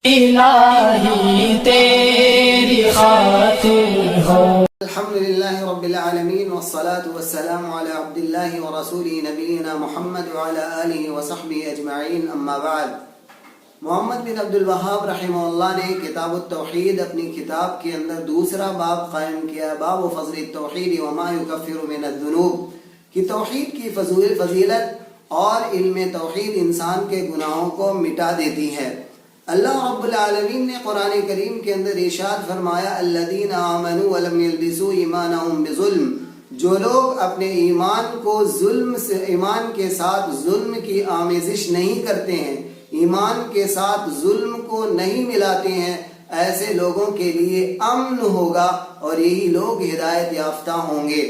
الہی تیری خاطر ہو۔ الحمدللہ رب العالمین والصلاة والسلام علی عبداللہ ورسولہ نبینا محمد وعلی آلہ وصحبہ اجمعین، اما بعد۔ محمد بن عبد الوہاب رحمہ اللہ نے کتاب التوحید اپنی کتاب کے اندر دوسرا باب قائم کیا، باب فضل التوحید وما یکفر من الذنوب، کہ توحید کی فضیلت اور علم توحید انسان کے گناہوں کو مٹا دیتی ہے۔ اللہ رب العالمین نے قرآن کریم کے اندر ارشاد فرمایا، الذین آمنوا ولم یلبسوا ایمانہم بظلم، جو لوگ اپنے ایمان کے ساتھ ظلم کی آمیزش نہیں کرتے ہیں، ایمان کے ساتھ ظلم کو نہیں ملاتے ہیں، ایسے لوگوں کے لیے امن ہوگا اور یہی لوگ ہدایت یافتہ ہوں گے۔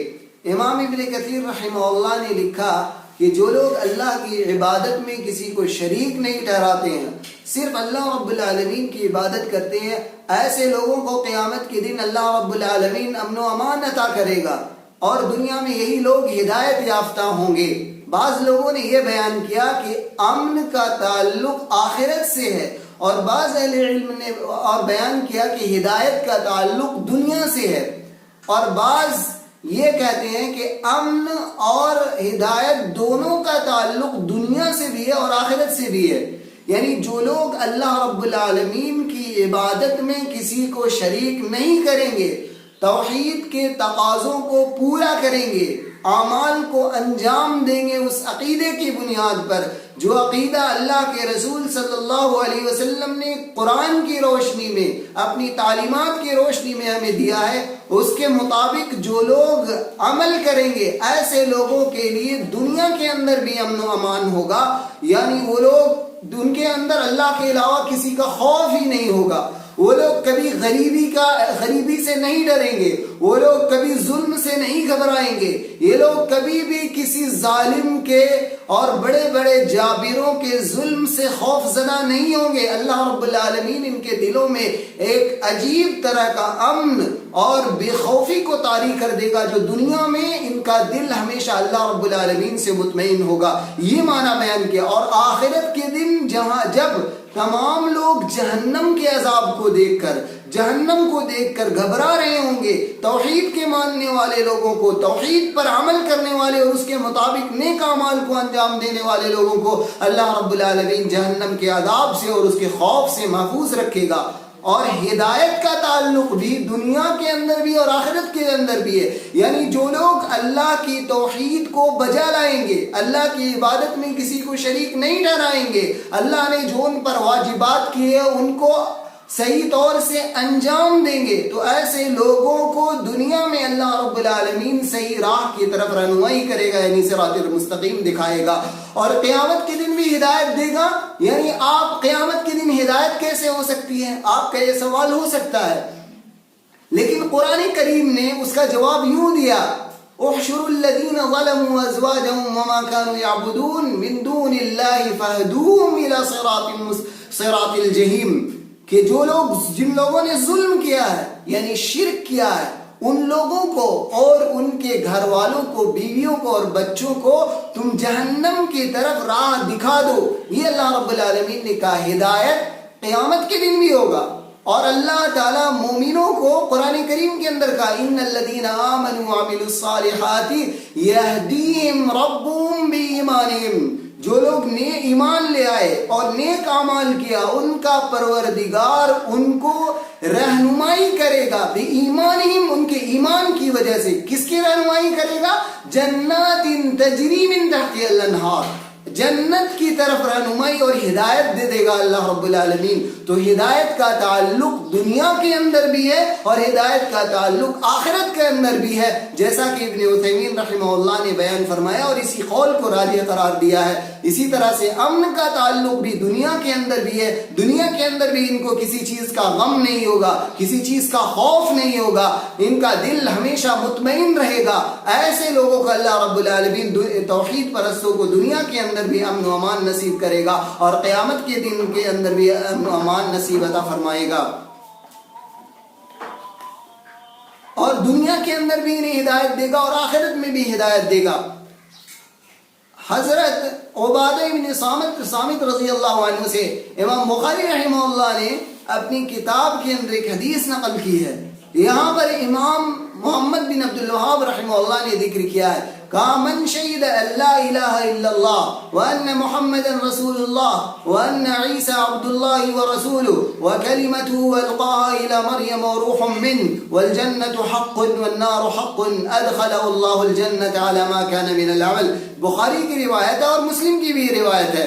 امام ابن کثیر رحمہ اللہ نے لکھا کہ جو لوگ اللہ کی عبادت میں کسی کو شریک نہیں ٹھہراتے ہیں، صرف اللہ رب العالمین کی عبادت کرتے ہیں، ایسے لوگوں کو قیامت کے دن اللہ رب العالمین امن و امان عطا کرے گا اور دنیا میں یہی لوگ ہدایت یافتہ ہوں گے۔ بعض لوگوں نے یہ بیان کیا کہ امن کا تعلق آخرت سے ہے، اور بعض اہل علم نے اور بیان کیا کہ ہدایت کا تعلق دنیا سے ہے، اور بعض یہ کہتے ہیں کہ امن اور ہدایت دونوں کا تعلق دنیا سے بھی ہے اور آخرت سے بھی ہے۔ یعنی جو لوگ اللہ رب العالمین کی عبادت میں کسی کو شریک نہیں کریں گے، توحید کے تقاضوں کو پورا کریں گے، اعمال کو انجام دیں گے اس عقیدے کی بنیاد پر جو عقیدہ اللہ کے رسول صلی اللہ علیہ وسلم نے قرآن کی روشنی میں، اپنی تعلیمات کی روشنی میں ہمیں دیا ہے، اس کے مطابق جو لوگ عمل کریں گے، ایسے لوگوں کے لیے دنیا کے اندر بھی امن و امان ہوگا۔ یعنی وہ لوگ، ان کے اندر اللہ کے علاوہ کسی کا خوف ہی نہیں ہوگا، وہ لوگ کبھی غریبی سے نہیں ڈریں گے، وہ لوگ کبھی ظلم سے نہیں گھبرائیں گے، یہ لوگ کبھی بھی کسی ظالم کے اور بڑے بڑے جابروں کے ظلم سے خوف زدہ نہیں ہوں گے۔ اللہ رب العالمین ان کے دلوں میں ایک عجیب طرح کا امن اور بے خوفی کو طاری کر دے گا، جو دنیا میں ان کا دل ہمیشہ اللہ رب العالمین سے مطمئن ہوگا۔ یہ معنی بیان کیا۔ اور آخرت کے دن جب تمام لوگ جہنم کے عذاب کو دیکھ کر گھبرا رہے ہوں گے، توحید کے ماننے والے لوگوں کو، توحید پر عمل کرنے والے اور اس کے مطابق نیک اعمال کو انجام دینے والے لوگوں کو اللہ رب العالمین جہنم کے عذاب سے اور اس کے خوف سے محفوظ رکھے گا۔ اور ہدایت کا تعلق بھی دنیا کے اندر بھی اور آخرت کے اندر بھی ہے۔ یعنی جو لوگ اللہ کی توحید کو بجا لائیں گے، اللہ کی عبادت میں کسی کو شریک نہیں ٹھہرائیں گے، اللہ نے جو ان پر واجبات کیے ان کو صحیح طور سے انجام دیں گے، تو ایسے لوگوں کو دنیا میں اللہ رب العالمین صحیح راہ کی طرف رہنمائی کرے گا، یعنی صراط المستقیم دکھائے گا، اور قیامت کے دن بھی ہدایت دے گا۔ یعنی آپ قیامت کے دن ہدایت کیسے ہو سکتی ہے، آپ کا یہ سوال ہو سکتا ہے، لیکن قرآن کریم نے اس کا جواب یوں دیا، احشروا الذین ظلموا ازواجهم وما كانوا يعبدون من دون اللہ فاہدوهم الى صراط الجحیم، کہ جن لوگوں نے ظلم کیا ہے، یعنی شرک کیا ہے، ان لوگوں کو اور ان کے گھر والوں کو، بیویوں کو اور بچوں کو تم جہنم کی طرف راہ دکھا دو۔ یہ اللہ رب العالمین نے کہا، ہدایت قیامت کے دن بھی ہوگا۔ اور اللہ تعالیٰ مومنوں کو قرآن کریم کے اندر کہا، ان الذین آمنوا وعملوا الصالحات یہدیہم ربہم بایمانہم، جو لوگ ایمان لے آئے اور نیک اعمال کیا، ان کا پروردگار ان کو رہنمائی کرے گا، بی ایمانہم، ان کے ایمان کی وجہ سے۔ کس کی رہنمائی کرے گا؟ جنات تجری من تحتها الانہار، جنت کی طرف رہنمائی اور ہدایت دے دے گا اللہ رب العالمین۔ تو ہدایت کا تعلق دنیا کے اندر بھی ہے اور ہدایت کا تعلق آخرت کے اندر بھی ہے، جیسا کہ ابن عثیمین رحمہ اللہ نے بیان فرمایا اور اسی قول کو راجح قرار دیا ہے۔ اسی طرح سے امن کا تعلق بھی دنیا کے اندر بھی ہے، دنیا کے اندر بھی ان کو کسی چیز کا غم نہیں ہوگا، کسی چیز کا خوف نہیں ہوگا، ان کا دل ہمیشہ مطمئن رہے گا۔ ایسے لوگوں کو اللہ رب العالمین توحید پرستوں کو دنیا کے اندر بھی امن و امان نصیب کرے گا اور قیامت کے دن کے اندر بھی امن و امان نصیب عطا فرمائے گا، اور دنیا کے اندر بھی انہیں ہدایت دے گا اور آخرت میں بھی ہدایت دے گا۔ حضرت عبادہ بن صامت رضی اللہ عنہ سے امام بخاری رحمہ اللہ نے اپنی کتاب کے اندر ایک حدیث نقل کی ہے. یہاں پر امام محمد بن عبد الوہاب رحمہ اللہ نے ذکر کیا ہے، کہا من شہد ان لا الہ الا اللہ وان محمد رسول اللہ وان عیسی عبد اللہ ورسولہ وکلمتہ القاها الى مریم وروح منہ والجنة حق والنار حق ادخلہ اللہ الجنة على ما كان من العمل. بخاری کی روایت ہے اور مسلم کی بھی روایت ہے.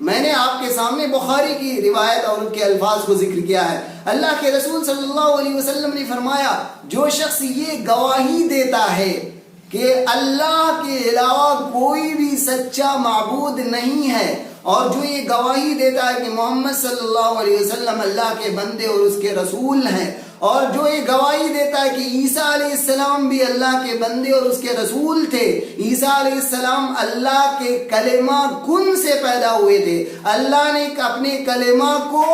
میں نے آپ کے سامنے بخاری کی روایت اور ان کے الفاظ کو ذکر کیا ہے. اللہ کے رسول صلی اللہ علیہ وسلم نے فرمایا، جو شخص یہ گواہی دیتا ہے کہ اللہ کے علاوہ کوئی بھی سچا معبود نہیں ہے، اور جو یہ گواہی دیتا ہے کہ محمد صلی اللہ علیہ وسلم اللہ کے بندے اور اس کے رسول ہیں، اور جو یہ گواہی دیتا ہے کہ عیسیٰ علیہ السلام بھی اللہ کے بندے اور اس کے رسول تھے، عیسیٰ علیہ السلام اللہ کے کلمہ کن سے پیدا ہوئے تھے، اللہ نے اپنے کلمہ کو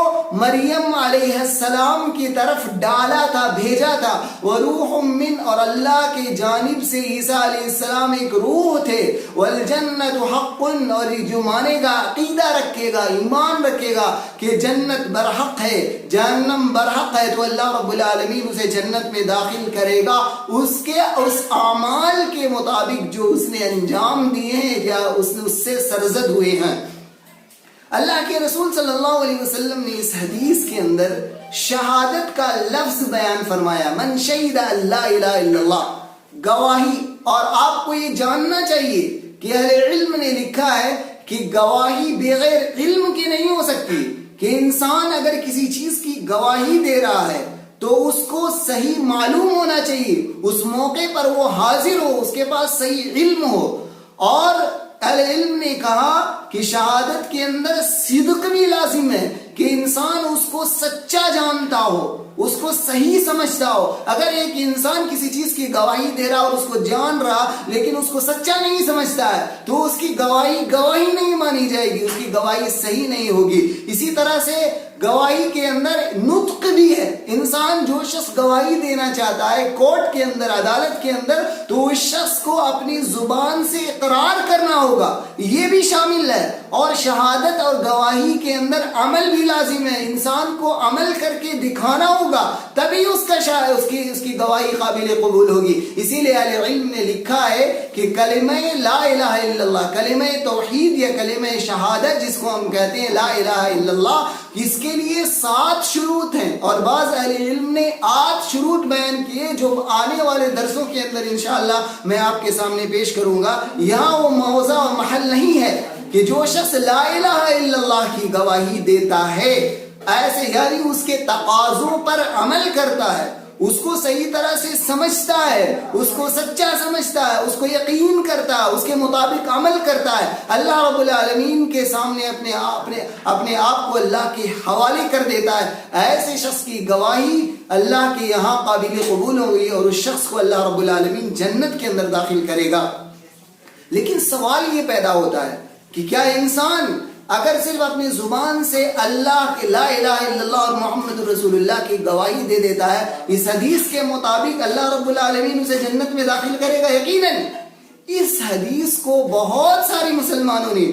مریم علیہ السلام کی طرف ڈالا تھا، بھیجا تھا، وروح من، اور اللہ کی جانب سے عیسیٰ علیہ السلام ایک روح تھے، والجنت حق، اور جو مانے گا، عقیدہ رکھے گا، ایمان رکھے گا کہ جنت برحق ہے، جہنم برحق ہے، تو اللہ رب العالمین اسے جنت میں داخل کرے گا اس اعمال کے مطابق جو اس نے انجام دیے ہیں یا اس سے سرزد ہوئے ہیں. اللہ کے رسول صلی اللہ علیہ وسلم نے اس حدیث کے اندر شہادت کا لفظ بیان فرمایا، من شہد ان لا الہ الا اللہ، گواہی. اور آپ کو یہ جاننا چاہیے کہ اہل علم نے لکھا ہے کہ گواہی بغیر علم کی نہیں ہو سکتی، کہ انسان اگر کسی چیز کی گواہی دے رہا ہے تو اس کو صحیح معلوم ہونا چاہیے، اس موقع پر وہ حاضر ہو، اس کے پاس صحیح علم ہو. اور اہل علم نے کہا کہ شہادت کے اندر صدق بھی لازم ہے، کہ انسان اس کو سچا جانتا ہو، اس کو صحیح سمجھتا ہو. اگر ایک انسان کسی چیز کی گواہی دے رہا اور اس کو جان رہا لیکن اس کو سچا نہیں سمجھتا ہے تو اس کی گواہی نہیں مانی جائے گی، اس کی گواہی صحیح نہیں ہوگی. اسی طرح سے گواہی کے اندر نطق بھی ہے. انسان جو شخص گواہی دینا چاہتا ہے کورٹ کے اندر، عدالت کے اندر، تو اس شخص کو اپنی زبان سے اقرار کرنا ہوگا، یہ بھی شامل ہے. اور شہادت اور گواہی کے اندر عمل بھی لازم ہے، انسان کو عمل کر کے دکھانا ہوگا، تبھی اس کی گواہی قابل قبول ہوگی. اسی لیے اہل علم نے لکھا ہے کہ کلمہ لا الہ الا اللہ، کلمہ توحید یا کلمہ شہادت جس کو ہم کہتے ہیں لا الہ الا اللہ، اس کے لیے 7 شروط ہیں، اور بعض اہل علم نے 8 شروط بیان کیے جو آنے والے درسوں کے اندر انشاءاللہ میں آپ کے سامنے پیش کروں گا. یہاں وہ موضع اور محل نہیں ہے کہ جو شخص لا الہ الا اللہ کی گواہی دیتا ہے، ایسے یعنی اس کے تقاضوں پر عمل کرتا ہے، اس کو صحیح طرح سے سمجھتا ہے، اس کو سچا سمجھتا ہے، اس کو یقین کرتا ہے، اس کے مطابق عمل کرتا ہے، اللہ رب العالمین کے سامنے اپنے آپ کو اللہ کے حوالے کر دیتا ہے، ایسے شخص کی گواہی اللہ کے یہاں قابل قبول ہوگی اور اس شخص کو اللہ رب العالمین جنت کے اندر داخل کرے گا. لیکن سوال یہ پیدا ہوتا ہے کہ کیا انسان اگر صرف اپنی زبان سے اللہ کے لا الہ الا اللہ اور محمد رسول اللہ کی گواہی دے دیتا ہے، اس حدیث کے مطابق اللہ رب العالمین اسے جنت میں داخل کرے گا؟ یقیناً اس حدیث کو بہت سارے مسلمانوں نے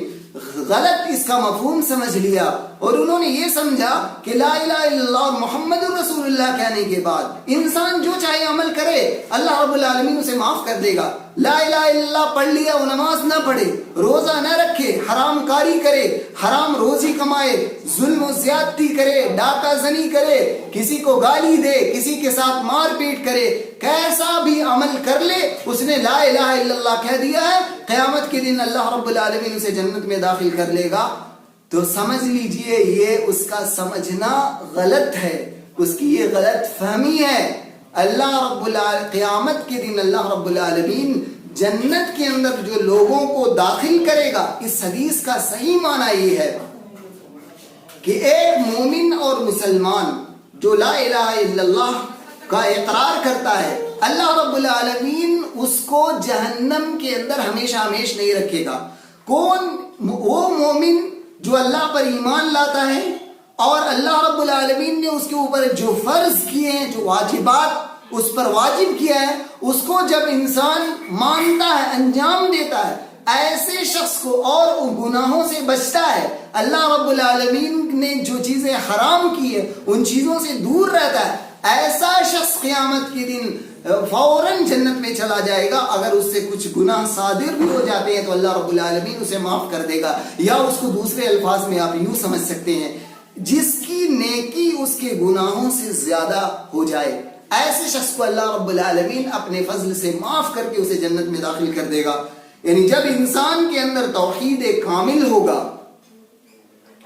غلط اس کا مفہوم سمجھ لیا، اور انہوں نے یہ سمجھا کہ لا الہ الا اللہ محمد رسول اللہ کہنے کے بعد انسان جو چاہے عمل کرے اللہ رب العالمین اسے معاف کر دے گا. لا الہ الا اللہ پڑھ لیا، وہ نماز نہ پڑھے، روزہ نہ رکھے، حرام کاری کرے، حرام روزی کمائے، ظلم و زیادتی کرے، ڈاکہ زنی کرے، کسی کو گالی دے، کسی کے ساتھ مار پیٹ کرے، کیسا بھی عمل کر لے، اس نے لا الہ الا اللہ کہہ دیا ہے، قیامت کے دن اللہ رب العالمین اسے جنت میں داخل کر لے گا. تو سمجھ لیجئے یہ اس کا سمجھنا غلط ہے، اس کی یہ غلط فہمی ہے. اللہ رب العالمین قیامت کے دن اللہ رب العالمین جنت کے اندر جو لوگوں کو داخل کرے گا، اس حدیث کا صحیح معنی یہ ہے کہ ایک مومن اور مسلمان جو لا الہ الا اللہ کا اقرار کرتا ہے، اللہ رب العالمین اس کو جہنم کے اندر ہمیشہ ہمیش نہیں رکھے گا. کون؟ وہ مومن جو اللہ پر ایمان لاتا ہے اور اللہ رب العالمین نے اس کے اوپر جو فرض کیے ہیں، جو واجبات اس پر واجب کیا ہے، اس کو جب انسان مانتا ہے، انجام دیتا ہے، ایسے شخص کو اور ان گناہوں سے بچتا ہے، اللہ رب العالمین نے جو چیزیں حرام کی ہے ان چیزوں سے دور رہتا ہے، ایسا شخص قیامت کے دن فوراً جنت میں چلا جائے گا۔ اگر اس سے کچھ گناہ صادر بھی ہو جاتے ہیں تو اللہ رب العالمین اسے معاف کر دے گا، یا اس کو دوسرے الفاظ میں آپ یوں سمجھ سکتے ہیں، جس کی نیکی اس کے گناہوں سے زیادہ ہو جائے، ایسے شخص کو اللہ رب العالمین اپنے فضل سے معاف کر کے اسے جنت میں داخل کر دے گا۔ یعنی جب انسان کے اندر توحید کامل ہوگا،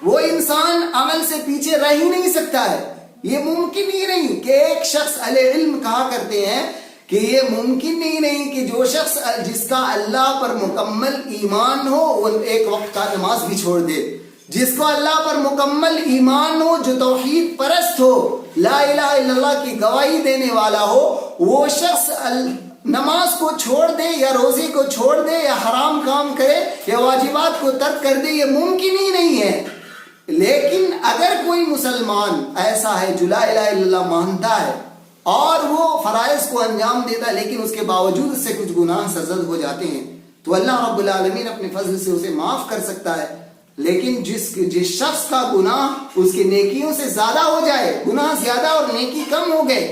وہ انسان عمل سے پیچھے رہ ہی نہیں سکتا ہے۔ یہ ممکن ہی نہیں کہ ایک شخص اہل علم کہا کرتے ہیں کہ یہ ممکن ہی نہیں کہ جو شخص جس کا اللہ پر مکمل ایمان ہو وہ ایک وقت کا نماز بھی چھوڑ دے، جس کو اللہ پر مکمل ایمان ہو، جو توحید پرست ہو، لا الہ الا اللہ کی گواہی دینے والا ہو، وہ شخص نماز کو چھوڑ دے یا روزے کو چھوڑ دے یا حرام کام کرے یا واجبات کو ترک کر دے، یہ ممکن ہی نہیں ہے۔ لیکن اگر کوئی مسلمان ایسا ہے جو لا الہ الا اللہ مانتا ہے اور وہ فرائض کو انجام دیتا ہے، لیکن اس کے باوجود اس سے کچھ گناہ سرزد ہو جاتے ہیں، تو اللہ رب العالمین اپنے فضل سے اسے معاف کر سکتا ہے۔ لیکن جس شخص کا گناہ اس کی نیکیوں سے زیادہ ہو جائے، گناہ زیادہ اور نیکی کم ہو گئے،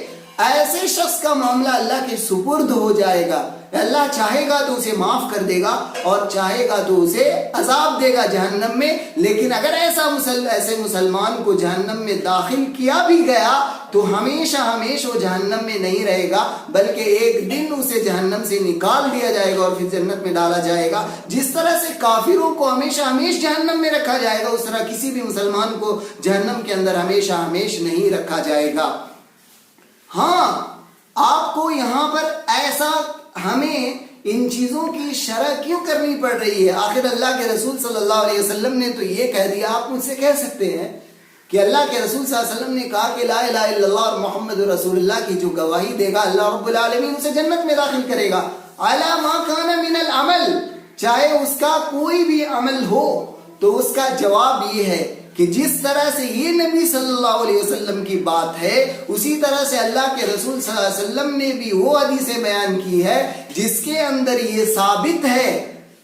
ایسے شخص کا معاملہ اللہ کے سپرد ہو جائے گا۔ اللہ چاہے گا تو اسے معاف کر دے گا اور چاہے گا تو اسے عذاب دے گا جہنم میں۔ لیکن اگر ایسے مسلمان کو جہنم میں داخل کیا بھی گیا تو ہمیشہ وہ جہنم میں نہیں رہے گا، بلکہ ایک دن اسے جہنم سے نکال دیا جائے گا اور پھر جنت میں ڈالا جائے گا۔ جس طرح سے کافروں کو ہمیشہ جہنم میں رکھا جائے گا، اس طرح کسی بھی مسلمان کو جہنم کے اندر ہمیشہ نہیں رکھا جائے گا۔ ہاں، آپ کو یہاں پر ایسا ہمیں ان چیزوں کی شرح کیوں کرنی پڑ رہی ہے؟ آخر اللہ کے رسول صلی اللہ علیہ وسلم نے تو یہ کہہ دیا۔ آپ مجھ سے کہہ سکتے ہیں کہ اللہ کے رسول صلی اللہ علیہ وسلم نے کہا کہ لا الہ الا اللہ اور محمد رسول اللہ کی جو گواہی دے گا اللہ رب العالمین اسے جنت میں داخل کرے گا، علی ما کان من العمل، چاہے اس کا کوئی بھی عمل ہو۔ تو اس کا جواب یہ ہے کہ جس طرح سے یہ نبی صلی اللہ علیہ وسلم کی بات ہے، اسی طرح سے اللہ کے رسول صلی اللہ علیہ وسلم نے بھی وہ حدیثیں بیان کی ہے جس کے اندر یہ ثابت ہے،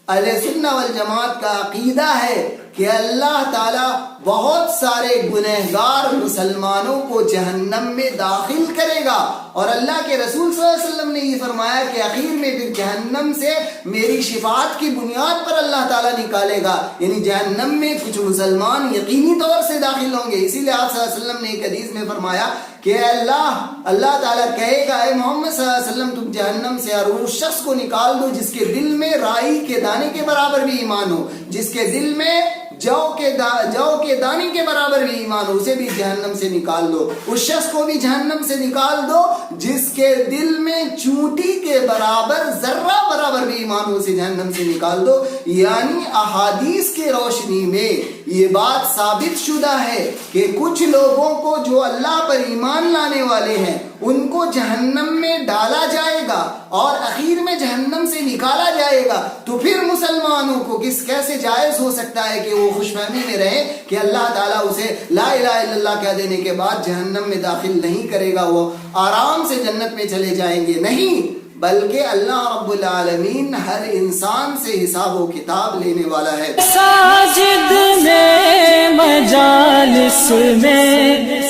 اہل سنہ والجماعت کا عقیدہ ہے کہ اللہ تعالیٰ بہت سارے گنہگار مسلمانوں کو جہنم میں داخل کرے گا، اور اللہ کے رسول صلی اللہ علیہ وسلم نے یہ فرمایا کہ آخر میں پھر جہنم سے میری شفاعت کی بنیاد پر اللہ تعالیٰ نکالے گا۔ یعنی جہنم میں کچھ مسلمان یقینی طور سے داخل ہوں گے۔ اسی لیے آپ صلی اللہ علیہ وسلم نے ایک حدیث میں فرمایا کہ اللہ تعالیٰ کہے گا اے محمد صلی اللہ علیہ وسلم تم جہنم سے ہر اس شخص کو نکال دو جس کے دل میں رائی کے دانے کے برابر بھی ایمان ہو، جس کے دل میں جو کے دانے کے برابر بھی ایمان ہو، اسے بھی جہنم سے نکال دو۔ اس شخص کو بھی جہنم سے نکال دو جس کے دل میں چونٹی کے برابر ذرہ برابر بھی ایمان ہو، اسے جہنم سے نکال دو۔ یعنی احادیث کے روشنی میں یہ بات ثابت شدہ ہے کہ کچھ لوگوں کو جو اللہ پر ایمان لانے والے ہیں ان کو جہنم میں ڈالا جائے گا اور اخیر میں جہنم سے نکالا جائے گا۔ تو پھر مسلمانوں کو کیسے جائز ہو سکتا ہے کہ وہ خوش فہمی میں رہے کہ اللہ تعالیٰ اسے لا الہ الا اللہ کہہ دینے کے بعد جہنم میں داخل نہیں کرے گا، وہ آرام سے جنت میں چلے جائیں گے؟ نہیں، بلکہ اللہ رب العالمین ہر انسان سے حساب و کتاب لینے والا ہے۔ ساجد میں مجالس میں